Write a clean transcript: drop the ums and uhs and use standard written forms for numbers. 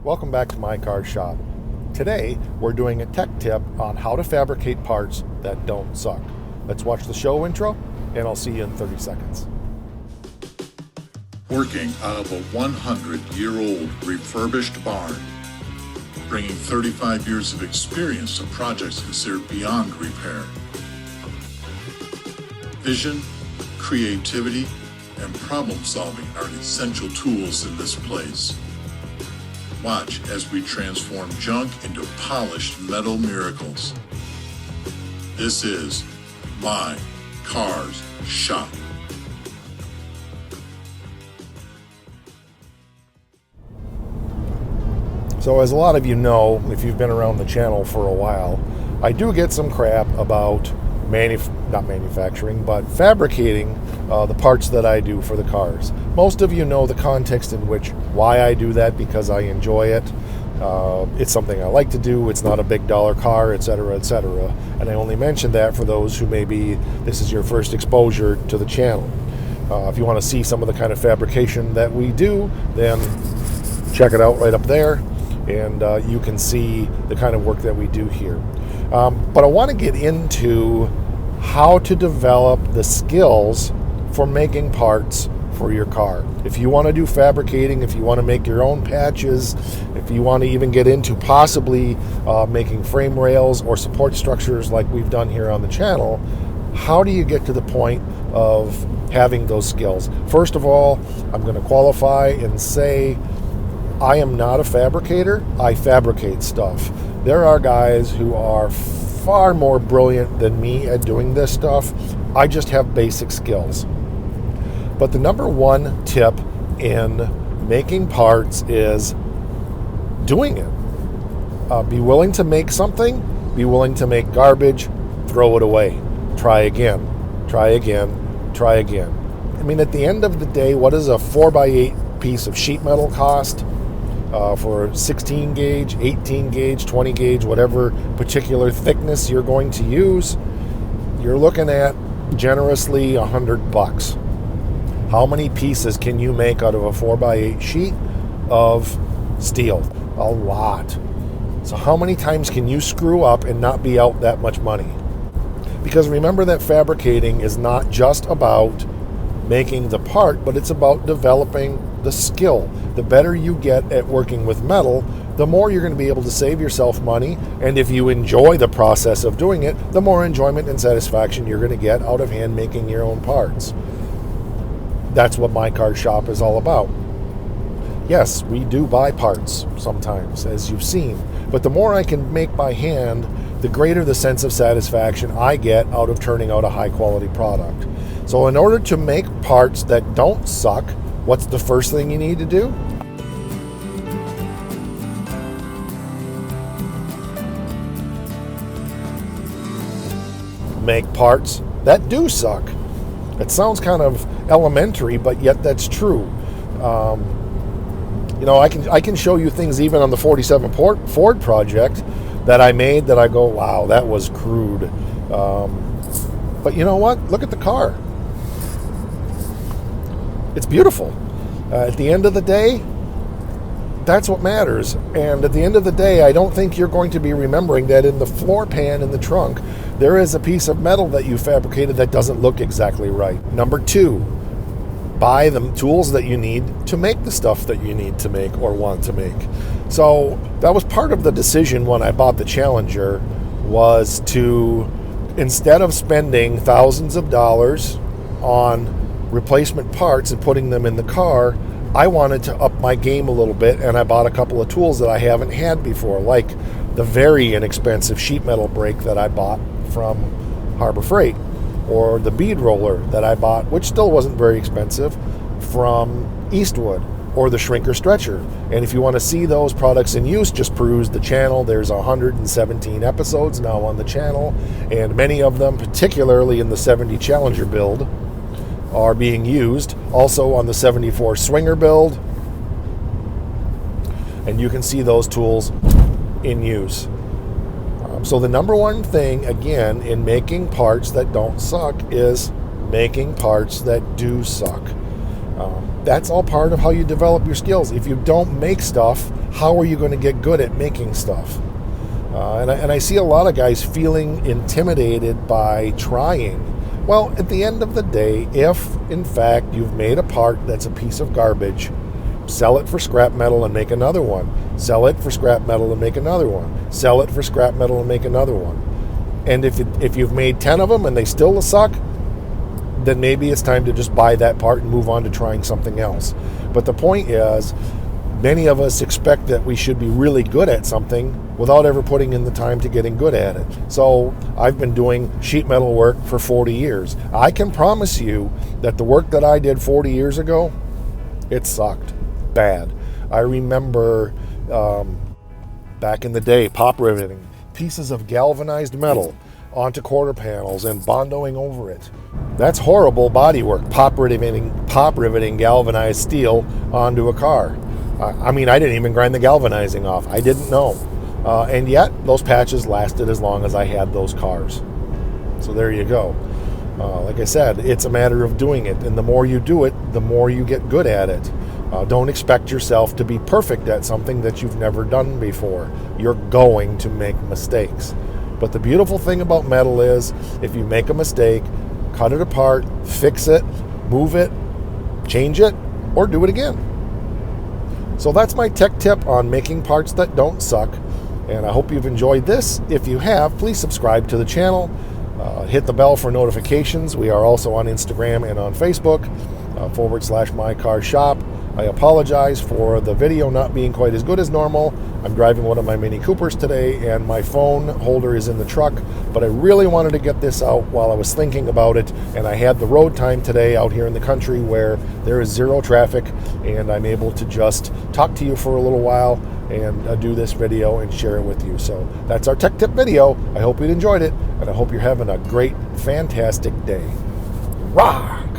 Welcome back to My Car Shop. Today, we're doing a tech tip on how to fabricate parts that don't suck. Let's watch the show intro, and I'll see you in 30 seconds. Working out of a 100-year-old refurbished barn, bringing 35 years of experience to projects considered beyond repair. Vision, creativity, and problem solving are essential tools in this place. Watch as we transform junk into polished metal miracles. This is My Car's Shop. So as a lot of you know, if you've been around the channel for a while, I do get some crap about not manufacturing, but fabricating the parts that I do for the cars. Most of you know the context in which why I do that, because I enjoy it. It's something I like to do. It's not a big dollar car, etc., etc. And I only mention that for those who maybe this is your first exposure to the channel. If you want to see some of the kind of fabrication that we do, then check it out right up there, and you can see the kind of work that we do here. But I want to get into how to develop the skills for making parts for your car. If you want to do fabricating, if you want to make your own patches, if you want to even get into possibly making frame rails or support structures like we've done here on the channel, how do you get to the point of having those skills? First of all, I'm going to qualify and say I am not a fabricator. I fabricate stuff. There are guys who are far more brilliant than me at doing this stuff. I just have basic skills. But the number one tip in making parts is doing it. Be willing to make something, be willing to make garbage, throw it away. Try again, try again, try again. I mean, at the end of the day, what does a 4x8 piece of sheet metal cost? For 16 gauge, 18 gauge, 20 gauge, whatever particular thickness you're going to use, you're looking at generously $100. How many pieces can you make out of a 4x8 sheet of steel? A lot. So how many times can you screw up and not be out that much money? Because remember that fabricating is not just about making the part, but it's about developing the skill. The better you get at working with metal, the more you're going to be able to save yourself money, and if you enjoy the process of doing it, the more enjoyment and satisfaction you're going to get out of hand making your own parts. That's what My Car Shop is all about. Yes, we do buy parts sometimes, as you've seen, but the more I can make by hand, the greater the sense of satisfaction I get out of turning out a high quality product. So in order to make parts that don't suck, what's the first thing you need to do? Make parts that do suck. It sounds kind of elementary, but yet that's true. I can show you things even on the 47 Ford project that I made that I go, wow, that was crude. But you know what? Look at the car. It's beautiful. At the end of the day, that's what matters. And at the end of the day, I don't think you're going to be remembering that in the floor pan in the trunk, there is a piece of metal that you fabricated that doesn't look exactly right. Number two, buy the tools that you need to make the stuff that you need to make or want to make. So that was part of the decision when I bought the Challenger, was to, instead of spending thousands of dollars on replacement parts and putting them in the car, I wanted to up my game a little bit, and I bought a couple of tools that I haven't had before, like the very inexpensive sheet metal brake that I bought from Harbor Freight, or the bead roller that I bought, which still wasn't very expensive, from Eastwood, or the shrinker stretcher. And if you want to see those products in use, just peruse the channel. There's 117 episodes now on the channel, and many of them, particularly in the 70 Challenger build, are being used. Also on the 74 Swinger build, and you can see those tools in use. So the number one thing, again, in making parts that don't suck is making parts that do suck. That's all part of how you develop your skills. If you don't make stuff, how are you going to get good at making stuff? And I see a lot of guys feeling intimidated by trying. Well, at the end of the day, if in fact you've made a part that's a piece of garbage, sell it for scrap metal and make another one. Sell it for scrap metal and make another one. Sell it for scrap metal and make another one. And if you've made 10 of them and they still suck, then maybe it's time to just buy that part and move on to trying something else. But the point is, many of us expect that we should be really good at something without ever putting in the time to getting good at it. So I've been doing sheet metal work for 40 years. I can promise you that the work that I did 40 years ago, it sucked bad. I remember back in the day, pop riveting pieces of galvanized metal onto quarter panels and bondoing over it. That's horrible body work, pop riveting galvanized steel onto a car. I mean, I didn't even grind the galvanizing off. I didn't know. And yet, those patches lasted as long as I had those cars. So there you go. Like I said, it's a matter of doing it. And the more you do it, the more you get good at it. Don't expect yourself to be perfect at something that you've never done before. You're going to make mistakes. But the beautiful thing about metal is, if you make a mistake, cut it apart, fix it, move it, change it, or do it again. So that's my tech tip on making parts that don't suck. And I hope you've enjoyed this. If you have, please subscribe to the channel. Hit the bell for notifications. We are also on Instagram and on Facebook, /MyCarShop. I apologize for the video not being quite as good as normal. I'm driving one of my Mini Coopers today, and my phone holder is in the truck, but I really wanted to get this out while I was thinking about it, and I had the road time today out here in the country where there is zero traffic, and I'm able to just talk to you for a little while and do this video and share it with you. So that's our tech tip video. I hope you enjoyed it, and I hope you're having a great, fantastic day. Rah!